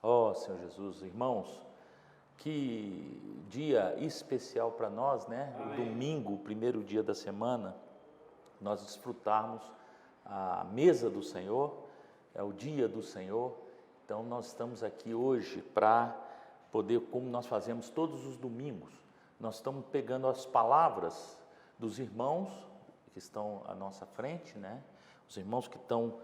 Ó Senhor Jesus, irmãos, que dia especial para nós, né? O domingo, o primeiro dia da semana, nós desfrutarmos a mesa do Senhor, é o dia do Senhor. Então nós estamos aqui hoje para poder, como nós fazemos todos os domingos, nós estamos pegando as palavras dos irmãos que estão à nossa frente, né? Os irmãos que estão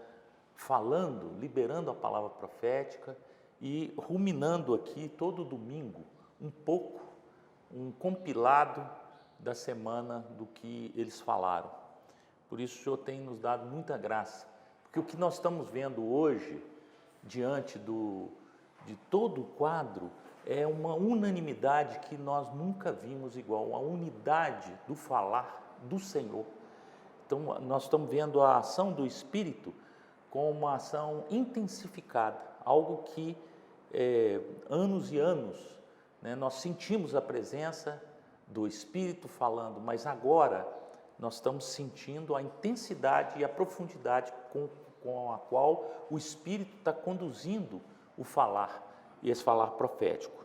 falando, liberando a palavra profética e ruminando aqui todo domingo um pouco, um compilado da semana do que eles falaram. Por isso o Senhor tem nos dado muita graça, porque o que nós estamos vendo hoje, diante de todo o quadro, é uma unanimidade que nós nunca vimos igual, uma unidade do falar do Senhor. Então nós estamos vendo a ação do Espírito com uma ação intensificada, algo que anos e anos, né, nós sentimos a presença do Espírito falando, mas agora nós estamos sentindo a intensidade e a profundidade com a qual o Espírito está conduzindo o falar, e esse falar profético.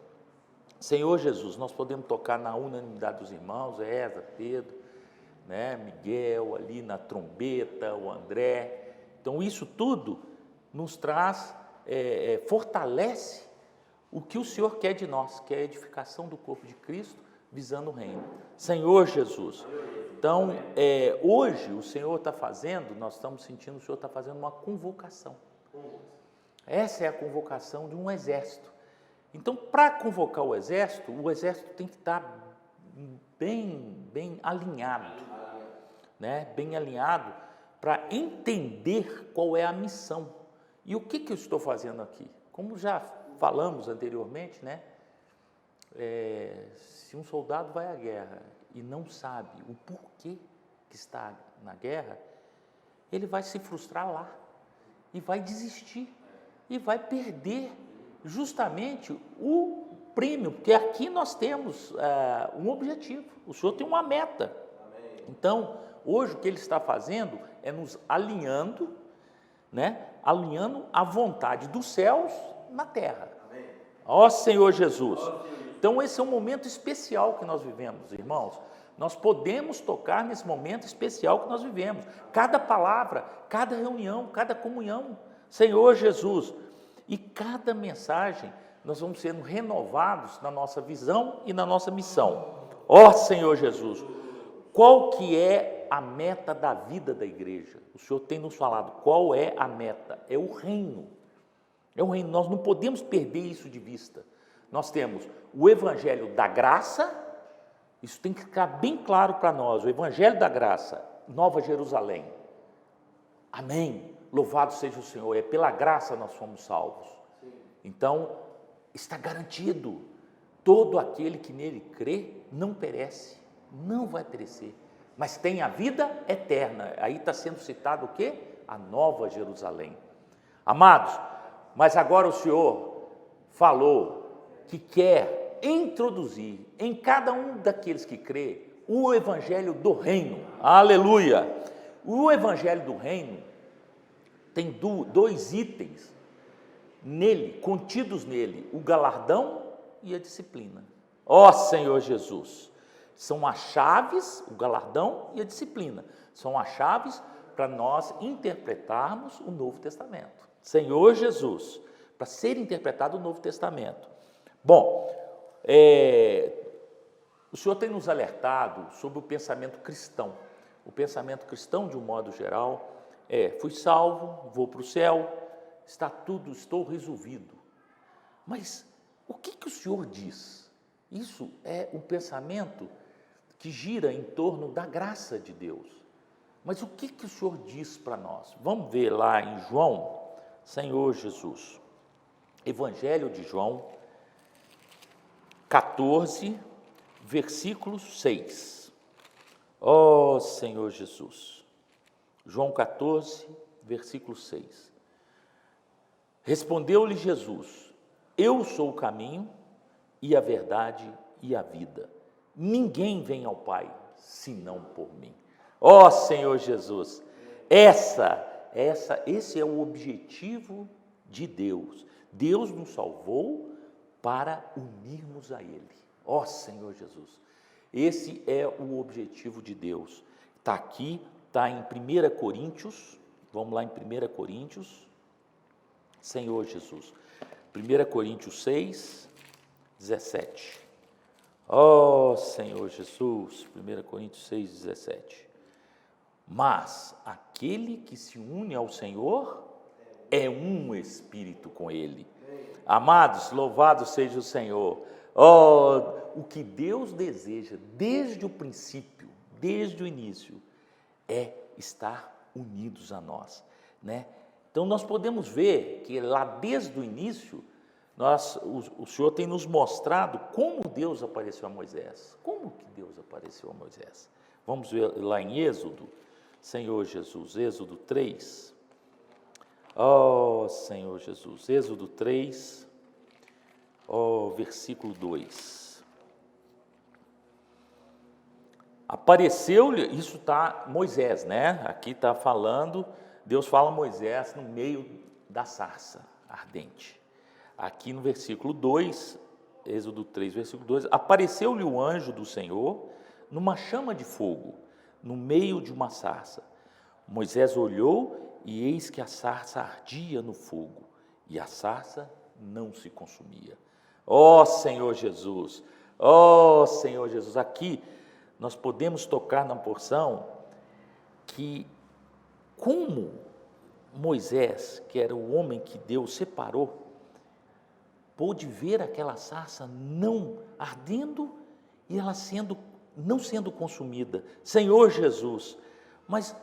Senhor Jesus, nós podemos tocar na unanimidade dos irmãos, Ezra, Pedro, né, Miguel ali na trombeta, o André. Então isso tudo nos traz, fortalece o que o Senhor quer de nós, que é a edificação do corpo de Cristo, visando o reino. Senhor Jesus, então hoje o Senhor está fazendo, nós estamos sentindo o Senhor está fazendo uma convocação. Essa é a convocação de um exército. Então, para convocar o exército tem que estar bem alinhado, né? Bem alinhado para entender qual é a missão. E o que eu estou fazendo aqui? Como já falamos anteriormente, né? Se um soldado vai à guerra e não sabe o porquê que está na guerra, ele vai se frustrar lá e vai desistir e vai perder justamente o prêmio, porque aqui nós temos um objetivo, o Senhor tem uma meta. Então, hoje o que Ele está fazendo é nos alinhando, né? Alinhando a vontade dos céus na terra. Ó Senhor Jesus. Então esse é um momento especial que nós vivemos, irmãos. Nós podemos tocar nesse momento especial que nós vivemos. Cada palavra, cada reunião, cada comunhão, Senhor Jesus. E cada mensagem nós vamos sendo renovados na nossa visão e na nossa missão. Ó Senhor Jesus, qual que é a meta da vida da igreja? O Senhor tem nos falado qual é a meta, é o reino. É o reino, nós não podemos perder isso de vista. Nós temos o evangelho da graça, isso tem que ficar bem claro para nós, o evangelho da graça, Nova Jerusalém. Amém, louvado seja o Senhor, é pela graça nós fomos salvos. Então, está garantido, todo aquele que nele crê não perece, não vai perecer, mas tem a vida eterna. Aí está sendo citado o quê? A Nova Jerusalém. Amados, mas agora o Senhor falou que quer introduzir em cada um daqueles que crê o evangelho do reino. Aleluia! O evangelho do reino tem dois itens nele, contidos nele, o galardão e a disciplina. Ó Senhor Jesus! São as chaves, o galardão e a disciplina, são as chaves para nós interpretarmos o Novo Testamento. Senhor Jesus, para ser interpretado o Novo Testamento. Bom, o Senhor tem nos alertado sobre o pensamento cristão. O pensamento cristão, de um modo geral, fui salvo, vou para o céu, estou resolvido. Mas o que o Senhor diz? Isso é um pensamento que gira em torno da graça de Deus. Mas o que o Senhor diz para nós? Vamos ver lá em João, Senhor Jesus, Evangelho de João, 14, versículo 6. Ó Senhor Jesus, João 14, versículo 6. Respondeu-lhe Jesus: eu sou o caminho e a verdade e a vida. Ninguém vem ao Pai senão por mim. Ó Senhor Jesus, esse é o objetivo de Deus. Deus nos salvou para unirmos a Ele. Ó Senhor Jesus, esse é o objetivo de Deus. Está aqui, está em 1 Coríntios, vamos lá em 1 Coríntios, Senhor Jesus, 1 Coríntios 6, 17. Ó Senhor Jesus, 1 Coríntios 6, 17. Mas aquele que se une ao Senhor é um espírito com Ele. Amados, louvado seja o Senhor. O que Deus deseja desde o princípio, desde o início, é estar unidos a nós, né? Então nós podemos ver que lá desde o início, o Senhor tem nos mostrado como Deus apareceu a Moisés. Como que Deus apareceu a Moisés? Vamos ver lá em Êxodo, Senhor Jesus, Êxodo 3. Ó Senhor Jesus, Êxodo 3, versículo 2. Apareceu-lhe, isso está Moisés, né? Aqui está falando, Deus fala a Moisés no meio da sarça ardente. Aqui no versículo 2, Êxodo 3, versículo 2, apareceu-lhe o anjo do Senhor numa chama de fogo, no meio de uma sarça. Moisés olhou e eis que a sarça ardia no fogo, e a sarça não se consumia. Ó Senhor Jesus, aqui nós podemos tocar na porção que como Moisés, que era o homem que Deus separou, pôde ver aquela sarça não ardendo e ela não sendo consumida. Senhor Jesus, mas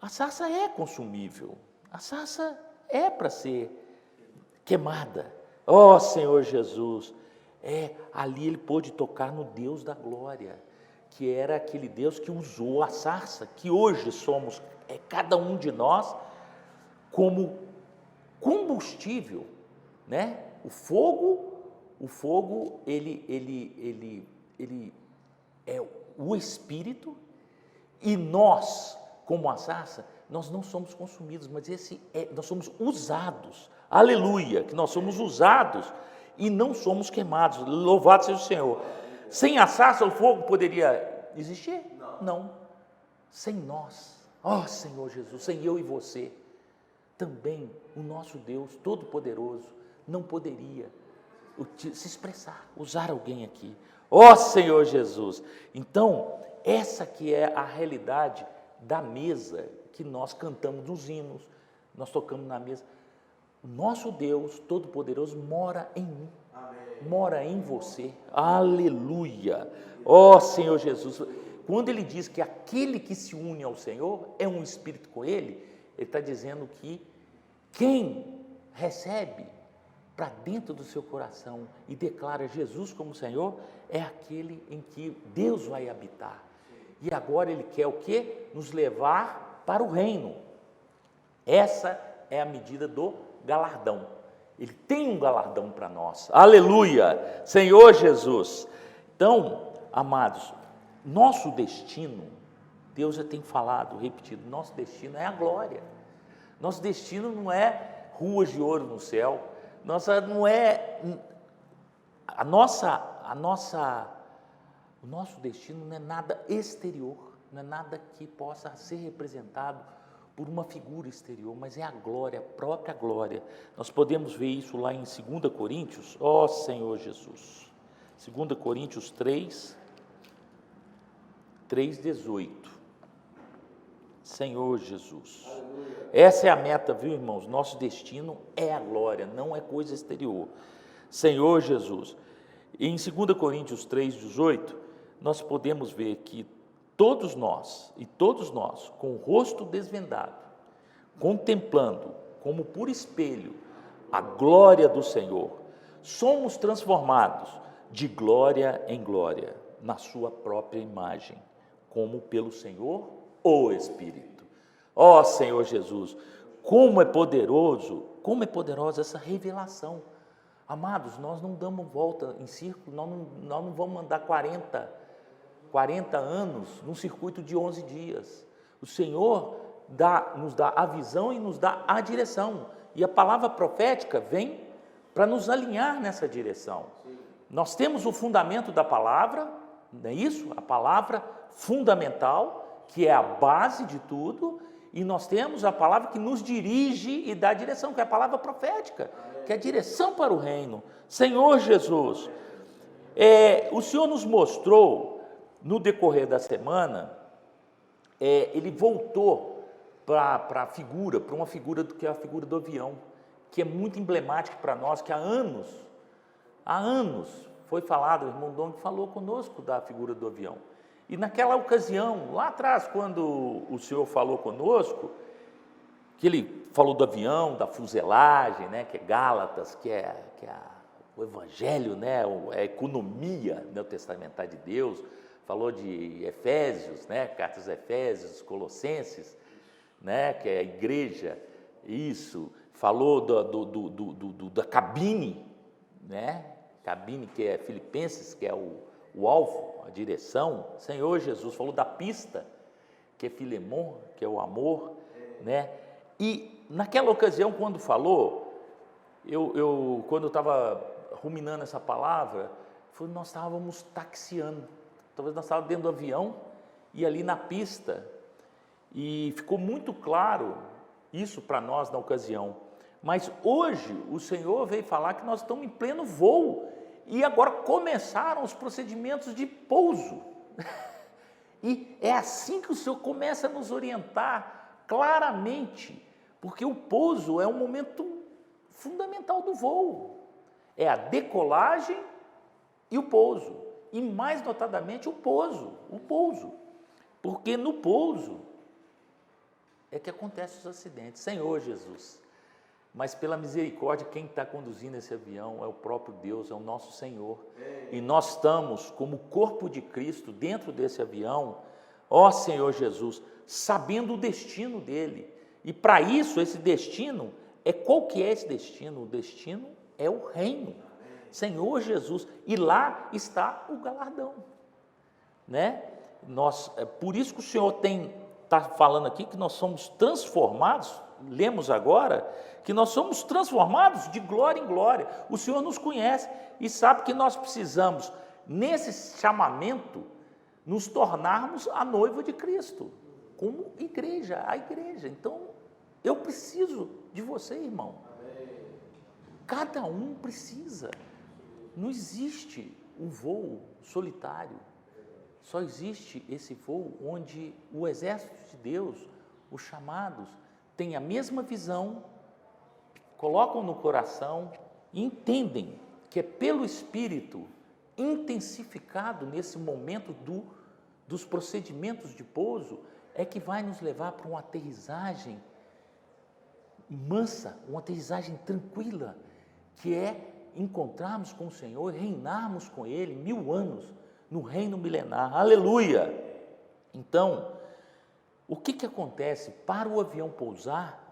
a sarça é consumível, a sarça é para ser queimada. Ó Senhor Jesus, ali ele pôde tocar no Deus da glória, que era aquele Deus que usou a sarça, que hoje somos, cada um de nós, como combustível, né? O fogo, ele é o Espírito, e nós, como a sarça, nós não somos consumidos, mas nós somos usados, aleluia, que nós somos usados e não somos queimados, louvado seja o Senhor. Sem a sarça o fogo poderia existir? Não. Sem nós, ó Senhor Jesus, sem eu e você, também o nosso Deus Todo-Poderoso não poderia se expressar, usar alguém aqui. Ó Senhor Jesus, então essa que é a realidade da mesa que nós cantamos nos hinos, nós tocamos na mesa. O nosso Deus Todo-Poderoso mora em mim, mora em você, aleluia. Ó Senhor Jesus, quando ele diz que aquele que se une ao Senhor é um espírito com ele está dizendo que quem recebe para dentro do seu coração e declara Jesus como Senhor, é aquele em que Deus vai habitar. E agora ele quer o quê? Nos levar para o reino. Essa é a medida do galardão. Ele tem um galardão para nós. Aleluia! Senhor Jesus. Então, amados, nosso destino, Deus já tem falado, repetido, nosso destino é a glória. Nosso destino não é ruas de ouro no céu. O nosso destino não é nada exterior, não é nada que possa ser representado por uma figura exterior, mas é a glória, a própria glória. Nós podemos ver isso lá em 2 Coríntios, ó Senhor Jesus, 2 Coríntios 3:18. Senhor Jesus. Essa é a meta, viu, irmãos? Nosso destino é a glória, não é coisa exterior. Senhor Jesus. E em 2 Coríntios 3:18, nós podemos ver que todos nós, com o rosto desvendado, contemplando como por espelho a glória do Senhor, somos transformados de glória em glória, na sua própria imagem, como pelo Senhor, o Espírito. Ó Senhor Jesus, como é poderosa essa revelação. Amados, nós não damos volta em círculo, nós não vamos andar 40 anos num circuito de 11 dias. O Senhor nos dá a visão e nos dá a direção. E a palavra profética vem para nos alinhar nessa direção. Nós temos o fundamento da palavra, não é isso? A palavra fundamental, que é a base de tudo, e nós temos a palavra que nos dirige e dá direção, que é a palavra profética, que é a direção para o reino. Senhor Jesus, o Senhor nos mostrou, no decorrer da semana, ele voltou para uma figura que é a figura do avião, que é muito emblemática para nós, que há anos foi falado, o irmão Dong falou conosco da figura do avião. E naquela ocasião, lá atrás, quando o Senhor falou conosco, que ele falou do avião, da fuselagem, né, que é Gálatas, que é o evangelho, né, a economia neotestamentária de Deus, falou de Efésios, né, cartas a Efésios, Colossenses, né, que é a igreja, isso, falou da cabine, né, cabine que é Filipenses, que é o alvo, a direção. Senhor Jesus falou da pista, que é Filemon, que é o amor, né? E naquela ocasião, quando falou, quando eu estava ruminando essa palavra, nós estávamos taxiando, talvez nós estávamos dentro do avião e ali na pista, e ficou muito claro isso para nós na ocasião. Mas hoje o Senhor veio falar que nós estamos em pleno voo e agora começaram os procedimentos de pouso. E é assim que o Senhor começa a nos orientar claramente, porque o pouso é um momento fundamental do voo. É a decolagem e o pouso, e mais notadamente o pouso. Porque no pouso é que acontecem os acidentes. Senhor Jesus, mas pela misericórdia, quem está conduzindo esse avião é o próprio Deus, é o nosso Senhor. E nós estamos, como corpo de Cristo, dentro desse avião, ó Senhor Jesus, sabendo o destino dele. E para isso, esse destino, qual que é esse destino? O destino é o reino. Senhor Jesus, e lá está o galardão. Né? Por isso que o Senhor está falando aqui que nós somos transformados, lemos agora, que nós somos transformados de glória em glória. O Senhor nos conhece e sabe que nós precisamos, nesse chamamento, nos tornarmos a noiva de Cristo, como igreja, a igreja. Então, eu preciso de você, irmão. Cada um precisa. Não existe um voo solitário. Só existe esse voo onde o exército de Deus, os chamados, têm a mesma visão, colocam no coração e entendem que é pelo Espírito intensificado nesse momento dos procedimentos de pouso é que vai nos levar para uma aterrissagem mansa, uma aterrissagem tranquila, que é encontrarmos com o Senhor e reinarmos com Ele 1000 anos no reino milenar. Aleluia! Então, o que acontece? Para o avião pousar,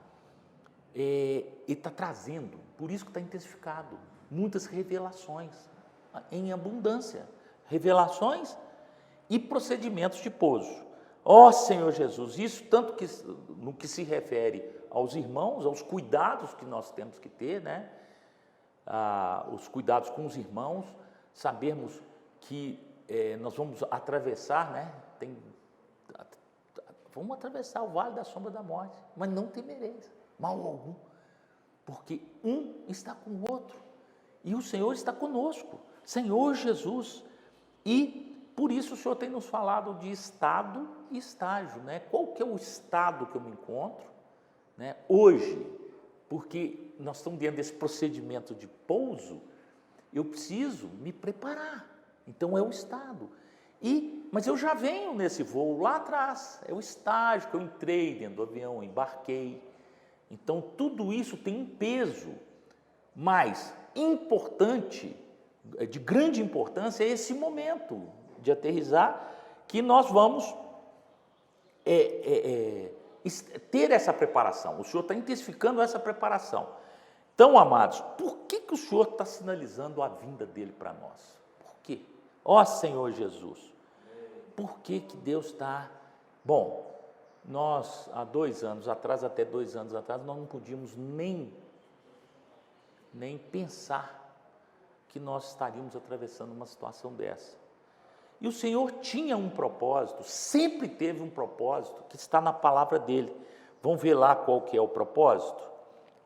ele está trazendo, por isso que está intensificado, muitas revelações em abundância, revelações e procedimentos de pouso. Ó Senhor Jesus, isso tanto que no que se refere aos irmãos, aos cuidados que nós temos que ter, né? Os cuidados com os irmãos, sabermos que nós vamos atravessar, né? Vamos atravessar o vale da sombra da morte, mas não temereis mal algum, porque um está com o outro, e o Senhor está conosco, Senhor Jesus, e por isso o Senhor tem nos falado de estado e estágio, né? Qual que é o estado que eu me encontro, né, hoje? Porque nós estamos dentro desse procedimento de pouso, eu preciso me preparar, então é o estado. Mas eu já venho nesse voo lá atrás, é o estágio que eu entrei dentro do avião, embarquei. Então tudo isso tem um peso, mas importante, de grande importância, é esse momento de aterrissar, que nós vamos ter essa preparação. O Senhor está intensificando essa preparação. Então, amados, por que o Senhor está sinalizando a vinda dele para nós? Por quê? Ó Senhor Jesus, por que Deus está... Bom, nós, há 2 anos atrás, até 2 anos atrás, nós não podíamos nem nem pensar que nós estaríamos atravessando uma situação dessa. E o Senhor tinha um propósito, sempre teve um propósito, que está na palavra dele. Vamos ver lá qual que é o propósito?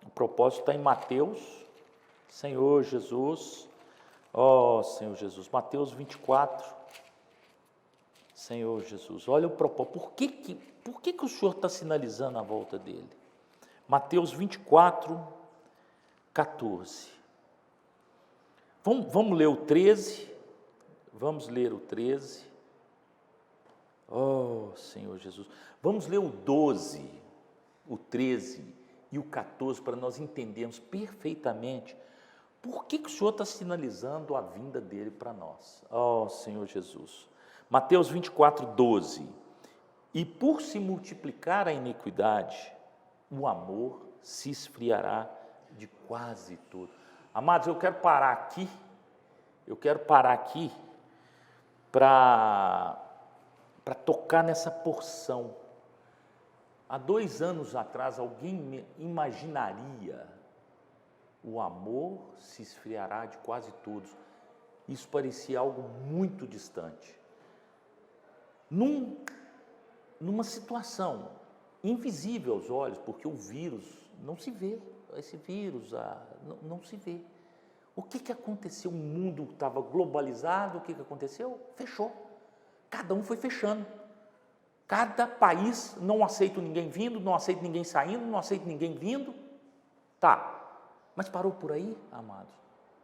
O propósito está em Mateus, Senhor Jesus, Senhor Jesus, Mateus 24, Senhor Jesus, olha o propósito, por que o Senhor está sinalizando a volta dele? Mateus 24, 14, vamos ler o 13, vamos ler o 13, Senhor Jesus, vamos ler o 12, o 13 e o 14, para nós entendermos perfeitamente por que o Senhor está sinalizando a vinda dele para nós. Senhor Jesus. Mateus 24, 12. E por se multiplicar a iniquidade, o amor se esfriará de quase tudo. Amados, eu quero parar aqui para tocar nessa porção. Há 2 anos atrás, alguém imaginaria o amor se esfriará de quase todos. Isso parecia algo muito distante. Numa situação invisível aos olhos, porque o vírus não se vê, esse vírus não se vê. O que aconteceu? O mundo estava globalizado, o que aconteceu? Fechou. Cada um foi fechando. Cada país, não aceita ninguém vindo, não aceita ninguém saindo, não aceita ninguém vindo. Tá. Mas parou por aí, amados?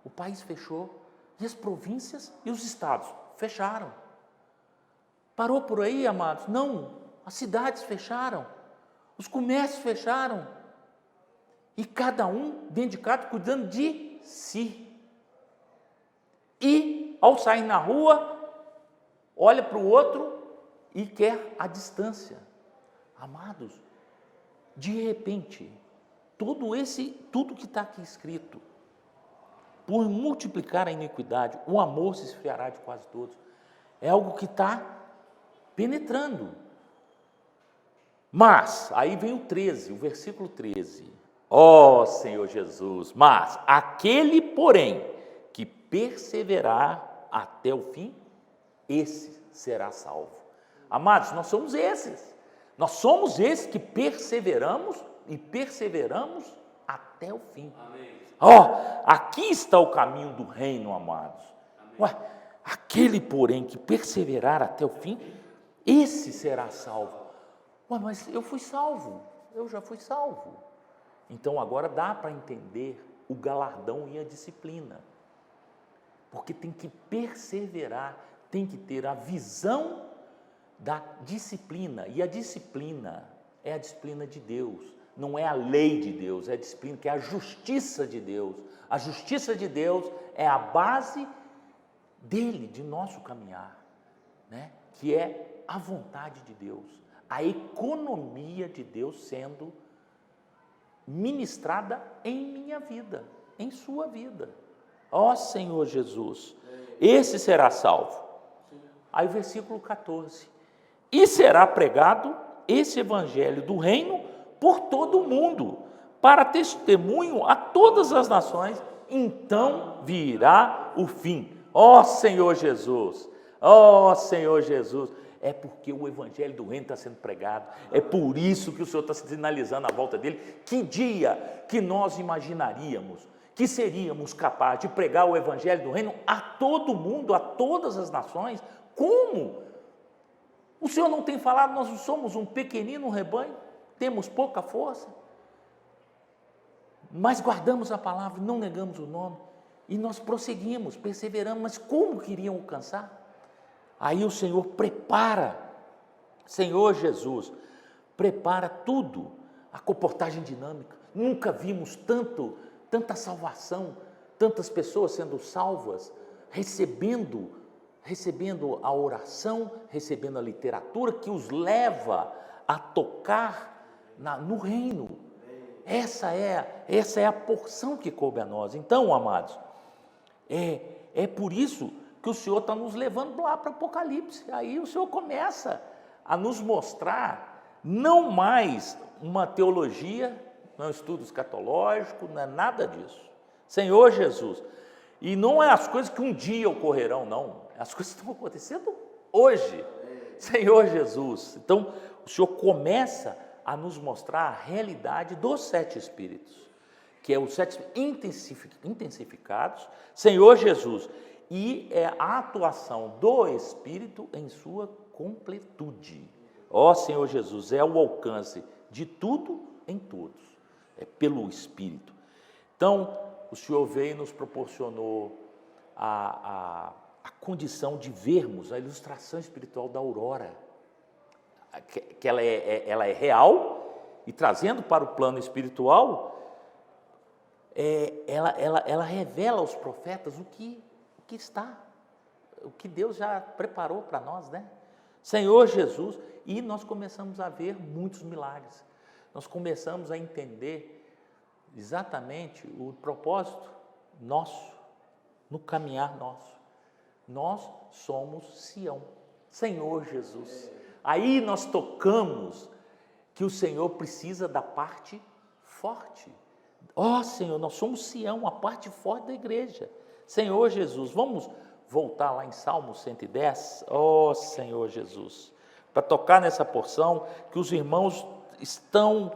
O país fechou, e as províncias e os estados fecharam. Parou por aí, amados? Não, as cidades fecharam, os comércios fecharam, e cada um dentro de casa cuidando de si. E, ao sair na rua, olha para o outro e quer a distância. Amados, de repente, tudo que está aqui escrito, por multiplicar a iniquidade, o amor se esfriará de quase todos, é algo que está penetrando. Mas, aí vem o 13, o versículo 13, Senhor Jesus, mas aquele, porém, que perseverar até o fim, esse será salvo. Amados, nós somos esses que perseveramos e perseveramos até o fim. Aqui está o caminho do reino, amados. Aquele, porém, que perseverar até o fim, esse será salvo. Mas eu fui salvo, eu já fui salvo. Então agora dá para entender o galardão e a disciplina, porque tem que perseverar, tem que ter a visão da disciplina, e a disciplina é a disciplina de Deus. Não é a lei de Deus, é a disciplina, que é a justiça de Deus. A justiça de Deus é a base dele, de nosso caminhar, né? Que é a vontade de Deus, a economia de Deus sendo ministrada em minha vida, em sua vida. Senhor Jesus, esse será salvo. Aí versículo 14, e será pregado esse evangelho do reino por todo o mundo, para testemunho a todas as nações, então virá o fim. Senhor Jesus, Senhor Jesus, é porque o evangelho do reino está sendo pregado, é por isso que o Senhor está sinalizando a volta dele. Que dia que nós imaginaríamos que seríamos capazes de pregar o evangelho do reino a todo mundo, a todas as nações? Como? O Senhor não tem falado, nós somos um pequenino rebanho, temos pouca força, mas guardamos a palavra, não negamos o nome, e nós prosseguimos, perseveramos. Mas como queriam alcançar? Aí o Senhor prepara, Senhor Jesus, prepara tudo, a comportagem dinâmica. Nunca vimos tanta salvação, tantas pessoas sendo salvas, recebendo a oração, recebendo a literatura que os leva a tocar no reino. Essa é a porção que coube a nós. Então, amados, é por isso que o Senhor está nos levando lá para o Apocalipse. Aí o Senhor começa a nos mostrar não mais uma teologia, não é um estudo escatológico, não é nada disso. Senhor Jesus. E não é as coisas que um dia ocorrerão, não. As coisas estão acontecendo hoje. Senhor Jesus. Então, o Senhor começa a nos mostrar a realidade dos 7 Espíritos, que é os 7 intensificados, Senhor Jesus, e é a atuação do Espírito em sua completude. Ó Senhor Jesus, é o alcance de tudo em todos, é pelo Espírito. Então, o Senhor veio e nos proporcionou a condição de vermos a ilustração espiritual da aurora, que ela é real, e trazendo para o plano espiritual, ela revela aos profetas o que está, o que Deus já preparou para nós, né? Senhor Jesus, e nós começamos a ver muitos milagres, nós começamos a entender exatamente o propósito nosso, no caminhar nosso. Nós somos Sião, Senhor Jesus. Aí nós tocamos que o Senhor precisa da parte forte. Ó Senhor, nós somos Sião, a parte forte da igreja. Senhor Jesus, vamos voltar lá em Salmo 110? Ó Senhor Jesus, para tocar nessa porção que os irmãos estão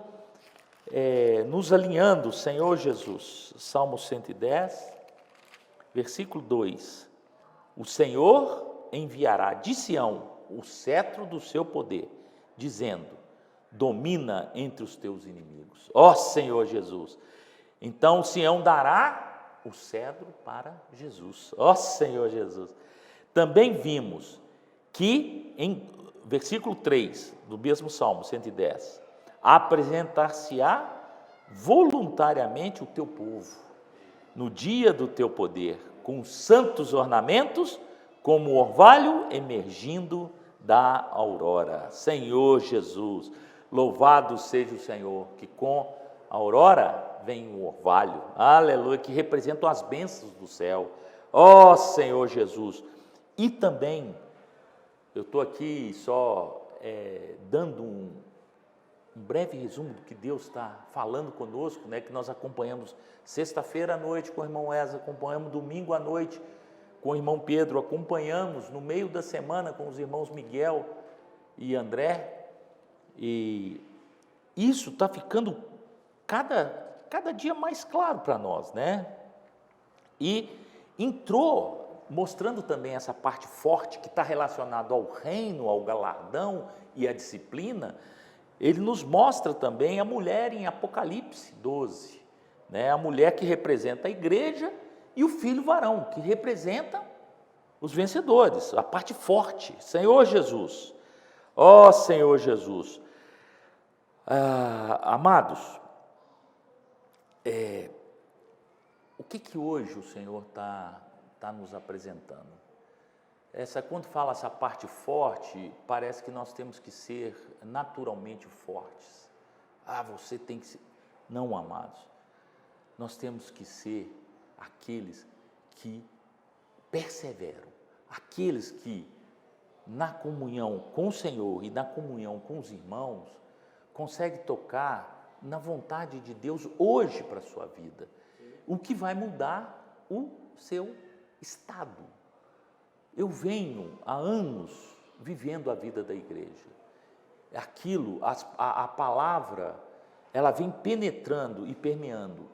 nos alinhando, Senhor Jesus. Salmo 110, versículo 2. O Senhor enviará de Sião o cetro do seu poder, dizendo: domina entre os teus inimigos. Ó Senhor Jesus. Então Sião dará o cetro para Jesus. Ó Senhor Jesus. Também vimos que, em versículo 3 do mesmo Salmo 110, apresentar-se-á voluntariamente o teu povo, no dia do teu poder, com santos ornamentos, como o orvalho emergindo da aurora. Senhor Jesus, louvado seja o Senhor, que com a aurora vem o orvalho, aleluia, que representam as bênçãos do céu. Ó Senhor Jesus. E também, eu estou aqui só dando um breve resumo do que Deus está falando conosco, né, que nós acompanhamos sexta-feira à noite com o irmão Eza, acompanhamos domingo à noite com o irmão Pedro, acompanhamos no meio da semana com os irmãos Miguel e André, e isso está ficando cada dia mais claro para nós, né? E entrou mostrando também essa parte forte que está relacionada ao reino, ao galardão e à disciplina. Ele nos mostra também a mulher em Apocalipse 12, né? A mulher que representa a igreja e o filho varão, que representa os vencedores, a parte forte, Senhor Jesus. Ó Senhor Jesus. Amados, o que hoje o Senhor está nos apresentando? Quando fala essa parte forte, parece que nós temos que ser naturalmente fortes. Você tem que ser. Não, amados. Nós temos que ser aqueles que perseveram, aqueles que, na comunhão com o Senhor e na comunhão com os irmãos, conseguem tocar na vontade de Deus hoje para a sua vida, o que vai mudar o seu estado. Eu venho há anos vivendo a vida da igreja. A palavra, ela vem penetrando e permeando.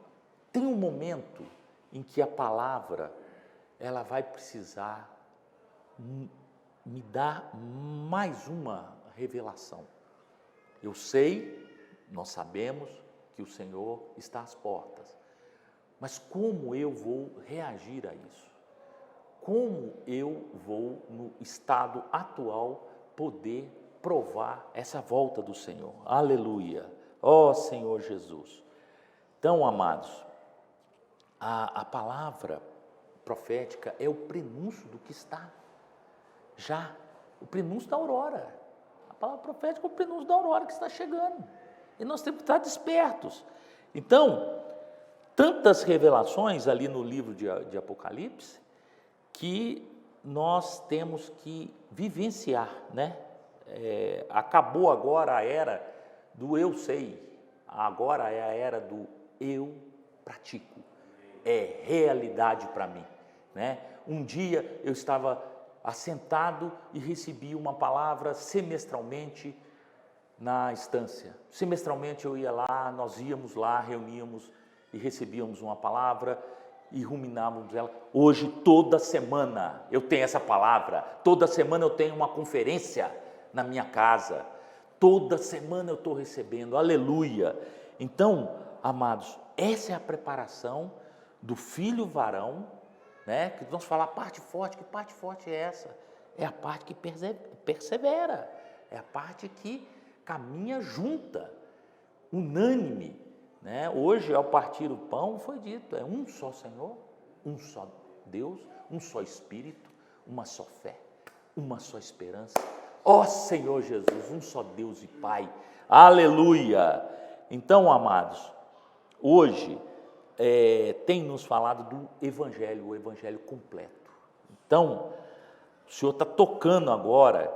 Tem um momento em que a palavra, ela vai precisar me dar mais uma revelação. Eu sei, nós sabemos que o Senhor está às portas, mas como eu vou reagir a isso? Como eu vou, no estado atual, poder provar essa volta do Senhor? Aleluia! Ó Senhor Jesus! Então, amados, a palavra profética é o prenúncio do que está já, o prenúncio da aurora. A palavra profética é o prenúncio da aurora que está chegando. E nós temos que estar despertos. Então, tantas revelações ali no livro de Apocalipse, que nós temos que vivenciar, né? Acabou agora a era do eu sei, agora é a era do eu pratico. é realidade para mim, né? Um dia eu estava assentado e recebi uma palavra semestralmente na estância. Semestralmente eu ia lá, nós íamos lá, reuníamos e recebíamos uma palavra e ruminávamos ela. Hoje, toda semana eu tenho essa palavra, toda semana eu tenho uma conferência na minha casa, toda semana eu estou recebendo, aleluia. Então, amados, essa é a preparação do filho varão, né? Que nós falamos a parte forte, que parte forte é essa? É a parte que persevera, é a parte que caminha junta, unânime, né? Hoje, ao partir o pão, foi dito, é um só Senhor, um só Deus, um só Espírito, uma só fé, uma só esperança. Ó Senhor Jesus, um só Deus e Pai, aleluia. Então, amados, hoje tem nos falado do Evangelho, o Evangelho completo. Então, o Senhor está tocando agora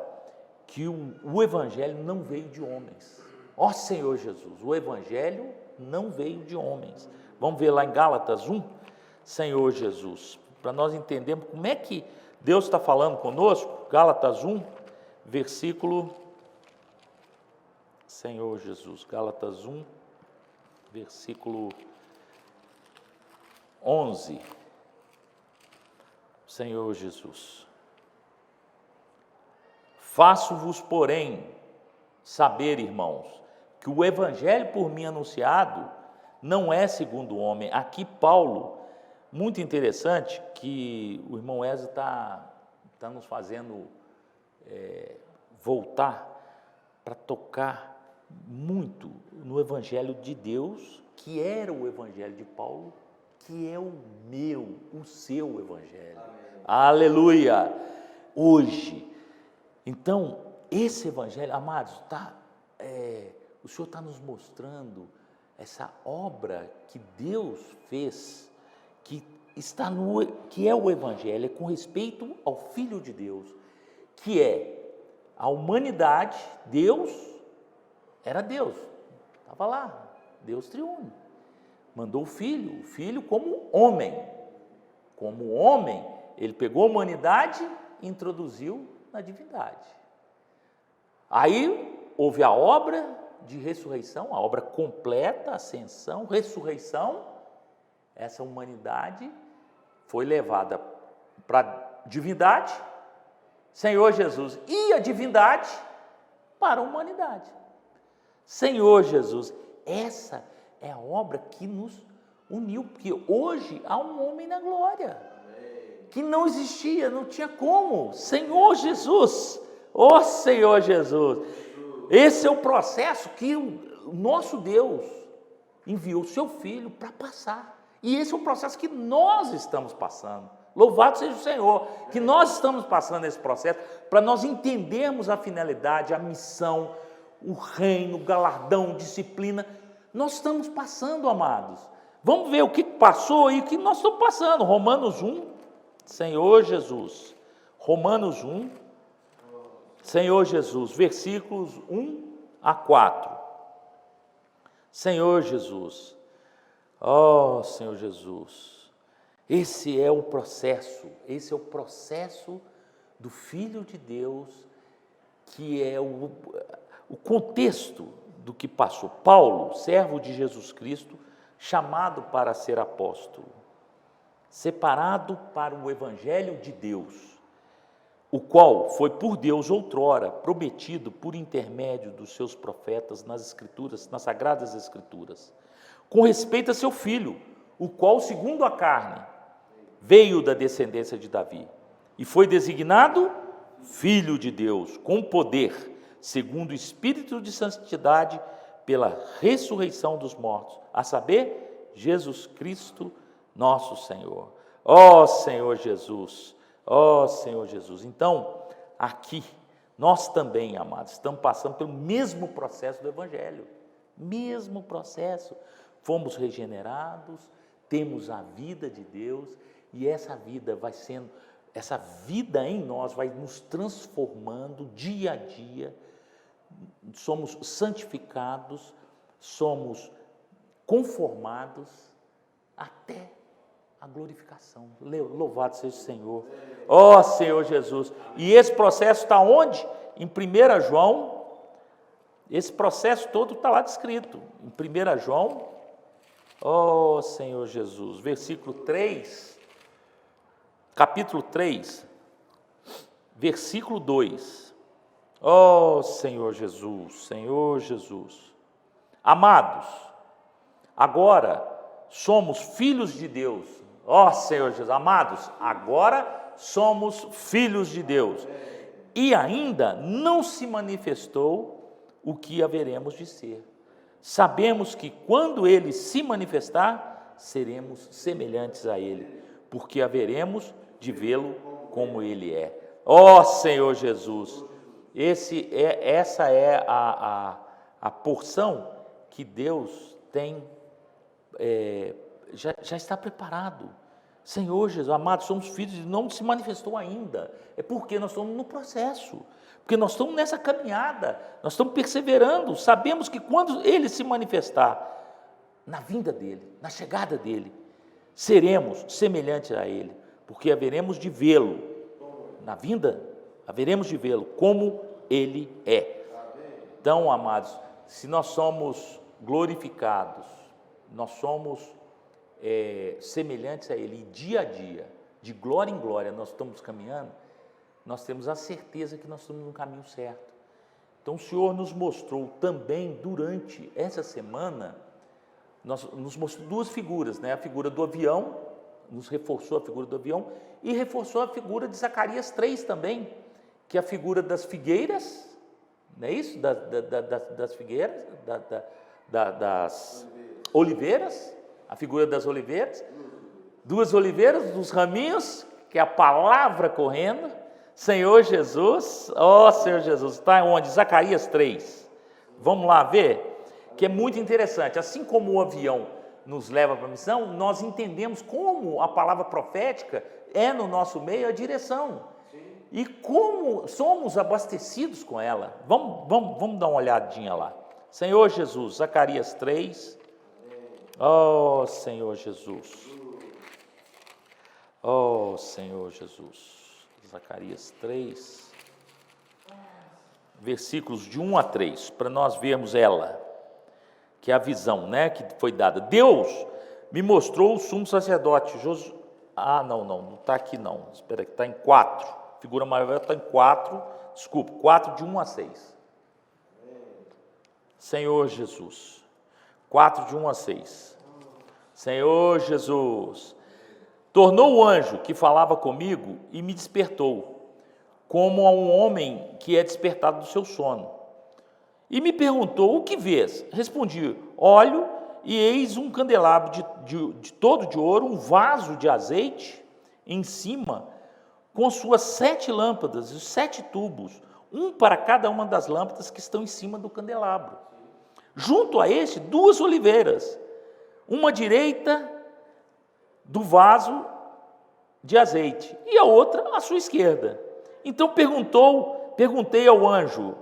que o Evangelho não veio de homens. Ó Senhor Jesus, o Evangelho não veio de homens. Vamos ver lá em Gálatas 1, Senhor Jesus, para nós entendermos como é que Deus está falando conosco. Gálatas 1, versículo, Senhor Jesus, Gálatas 1, versículo 11, Senhor Jesus. Faço-vos, porém, saber, irmãos, que o evangelho por mim anunciado não é segundo o homem. Aqui Paulo, muito interessante, que o irmão Ezra está nos fazendo voltar para tocar muito no evangelho de Deus, que era o evangelho de Paulo, que é o meu, o seu evangelho. Amém. Aleluia! Hoje, então, esse evangelho, amados, o Senhor está nos mostrando essa obra que Deus fez, que é o evangelho, é com respeito ao Filho de Deus, que é a humanidade. Deus era Deus, estava lá, Deus triuno, mandou o filho como homem, ele pegou a humanidade e introduziu na divindade. Aí houve a obra de ressurreição, a obra completa, ascensão, ressurreição. Essa humanidade foi levada para a divindade, Senhor Jesus, e a divindade para a humanidade. Senhor Jesus, essa é a obra que nos uniu, porque hoje há um homem na glória, que não existia, não tinha como. Senhor Jesus, ó Senhor Jesus, esse é o processo que o nosso Deus enviou o seu Filho para passar, e esse é o processo que nós estamos passando. Louvado seja o Senhor, que nós estamos passando esse processo, para nós entendermos a finalidade, a missão, o reino, o galardão, disciplina. Nós estamos passando, amados. Vamos ver o que passou e o que nós estamos passando. Romanos 1, Senhor Jesus. Romanos 1, Senhor Jesus, versículos 1 a 4. Senhor Jesus, ó Senhor Jesus, esse é o processo do Filho de Deus, que é o contexto do que passou. Paulo, servo de Jesus Cristo, chamado para ser apóstolo, separado para o evangelho de Deus, o qual foi por Deus outrora prometido por intermédio dos seus profetas nas Escrituras, nas Sagradas Escrituras, com respeito a seu Filho, o qual, segundo a carne, veio da descendência de Davi, e foi designado Filho de Deus, com poder, segundo o Espírito de santidade, pela ressurreição dos mortos, a saber, Jesus Cristo, nosso Senhor. Ó Senhor Jesus, ó Senhor Jesus. Então, aqui, nós também, amados, estamos passando pelo mesmo processo do Evangelho, mesmo processo. Fomos regenerados, temos a vida de Deus, e essa vida essa vida em nós vai nos transformando dia a dia. Somos santificados, somos conformados até a glorificação. Louvado seja o Senhor. Ó Senhor Jesus. E esse processo está onde? Em 1 João. Esse processo todo está lá descrito. Em 1 João. Ó Senhor Jesus. Versículo 3. Capítulo 3. Versículo 2. Ó Senhor Jesus. Senhor Jesus. Amados, agora somos filhos de Deus. Ó Senhor Jesus, amados, agora somos filhos de Deus. E ainda não se manifestou o que haveremos de ser. Sabemos que quando Ele se manifestar, seremos semelhantes a Ele, porque haveremos de vê-lo como Ele é. Ó Senhor Jesus, essa é a porção que Deus tem, já está preparado. Senhor Jesus, amados, somos filhos e não se manifestou ainda. É porque nós estamos no processo, porque nós estamos nessa caminhada, nós estamos perseverando. Sabemos que quando Ele se manifestar, na vinda dEle, na chegada dEle, seremos semelhantes a Ele, porque haveremos de vê-lo, na vinda, haveremos de vê-lo como Ele é. Então, amados, se nós somos glorificados, nós somos semelhantes a Ele, e dia a dia, de glória em glória, nós estamos caminhando, nós temos a certeza que nós estamos no caminho certo. Então, o Senhor nos mostrou também, durante essa semana, nos mostrou duas figuras, né? A figura do avião, nos reforçou a figura do avião, e reforçou a figura de Zacarias 3 também, que é a figura das figueiras, não é isso? Das figueiras, das oliveiras, a figura das oliveiras, duas oliveiras, dos raminhos, que é a palavra correndo. Senhor Jesus, ó Senhor Jesus, está onde? Zacarias 3. Vamos lá ver, que é muito interessante. Assim como o avião nos leva para a missão, nós entendemos como a palavra profética é no nosso meio a direção. E como somos abastecidos com ela. Vamos dar uma olhadinha lá. Senhor Jesus, Zacarias 3. Oh, Senhor Jesus. Oh, Senhor Jesus. Zacarias 3. Versículos de 1 a 3, para nós vermos ela, que é a visão, né, que foi dada. Deus me mostrou o sumo sacerdote. Não está aqui não. Espera que está em 4. Figura maior está em 4, desculpa, 4 de 1 a 6. Senhor Jesus, 4 de 1 a 6. Senhor Jesus, tornou o anjo que falava comigo e me despertou, como a um homem que é despertado do seu sono. E me perguntou, o que vês? Respondi, olho e eis um candelabro de todo de ouro, um vaso de azeite em cima, com suas 7 lâmpadas e 7 tubos, um para cada uma das lâmpadas que estão em cima do candelabro. Junto a este, 2 oliveiras, uma à direita do vaso de azeite e a outra à sua esquerda. Então perguntei ao anjo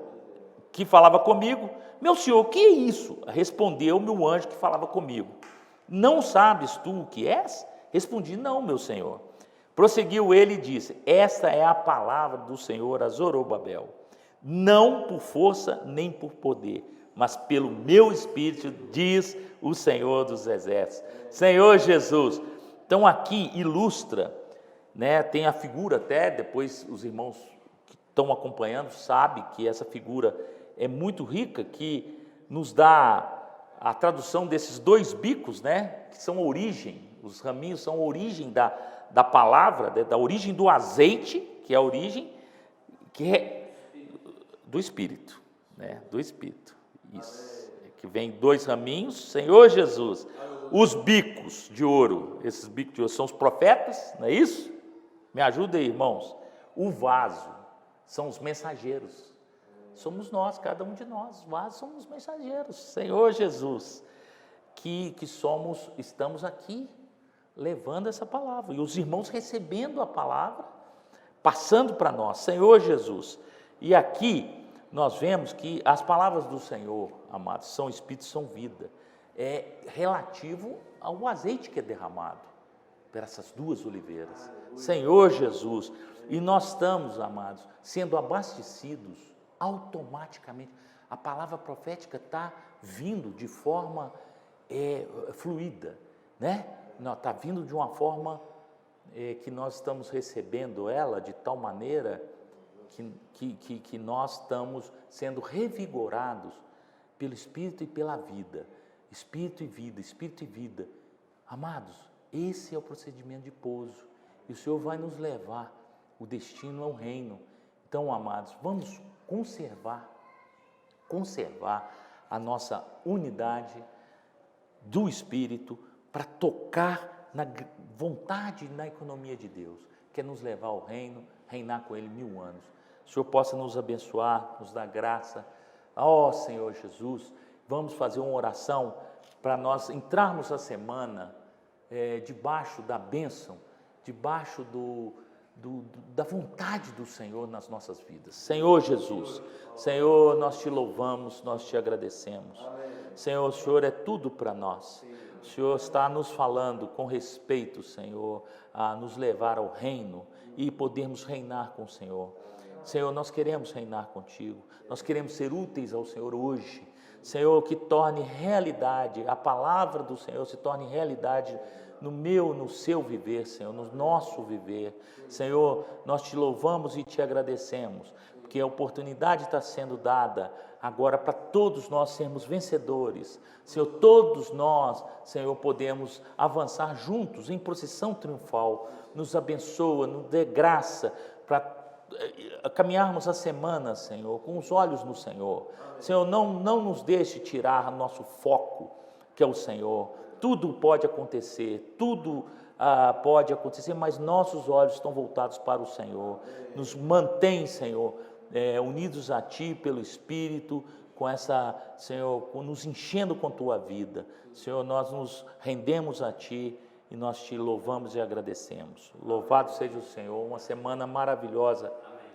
que falava comigo, meu senhor, o que é isso? Respondeu-me o anjo que falava comigo, não sabes tu o que és? Respondi, não, meu senhor. Prosseguiu ele e disse, esta é a palavra do Senhor a Zorobabel, não por força nem por poder, mas pelo meu Espírito, diz o Senhor dos Exércitos. Senhor Jesus. Então aqui ilustra, né, tem a figura até, depois os irmãos que estão acompanhando sabem que essa figura é muito rica, que nos dá a tradução desses 2 bicos, né, que são a origem, os raminhos são a origem da palavra, da origem do azeite, que é a origem que é do Espírito, né, do Espírito, isso, que vem 2 raminhos, Senhor Jesus, os bicos de ouro, esses bicos de ouro são os profetas, não é isso? Me ajuda aí, irmãos. O vaso são os mensageiros, somos nós, cada um de nós, os vasos somos os mensageiros, Senhor Jesus, que estamos aqui, levando essa palavra, e os irmãos recebendo a palavra, passando para nós, Senhor Jesus. E aqui nós vemos que as palavras do Senhor, amados, são espírito, são vida, é relativo ao azeite que é derramado. por essas duas oliveiras. Senhor Jesus, e nós estamos, amados, sendo abastecidos automaticamente. A palavra profética está vindo de forma fluida, né? Está vindo de uma forma que nós estamos recebendo ela de tal maneira que nós estamos sendo revigorados pelo Espírito e pela vida. Espírito e vida, Espírito e vida. Amados, esse é o procedimento de pouso. E o Senhor vai nos levar. O destino é o reino. Então, amados, vamos conservar a nossa unidade do Espírito para tocar na vontade e na economia de Deus, que é nos levar ao reino, reinar com Ele 1000 anos. O Senhor possa nos abençoar, nos dar graça. Ó Senhor Jesus, vamos fazer uma oração para nós entrarmos a semana debaixo da bênção, debaixo da vontade do Senhor nas nossas vidas. Senhor Jesus, Senhor, nós te louvamos, nós te agradecemos. Senhor, o Senhor é tudo para nós. O Senhor está nos falando com respeito, Senhor, a nos levar ao reino e podermos reinar com o Senhor. Senhor, nós queremos reinar contigo, nós queremos ser úteis ao Senhor hoje. Senhor, que torne realidade, a palavra do Senhor se torne realidade no seu viver, Senhor, no nosso viver. Senhor, nós te louvamos e te agradecemos, porque a oportunidade está sendo dada agora para todos nós sermos vencedores. Senhor, todos nós, Senhor, podemos avançar juntos em procissão triunfal. Nos abençoa, nos dê graça para caminharmos a semana, Senhor, com os olhos no Senhor. Senhor, não nos deixe tirar nosso foco, que é o Senhor. Tudo pode acontecer, pode acontecer, mas nossos olhos estão voltados para o Senhor. Nos mantém, Senhor, unidos a Ti pelo Espírito, Senhor, nos enchendo com Tua vida. Senhor, nós nos rendemos a Ti e nós Te louvamos e agradecemos. Louvado seja o Senhor, uma semana maravilhosa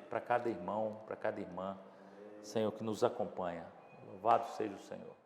para cada irmão, para cada irmã, Senhor, que nos acompanha. Louvado seja o Senhor.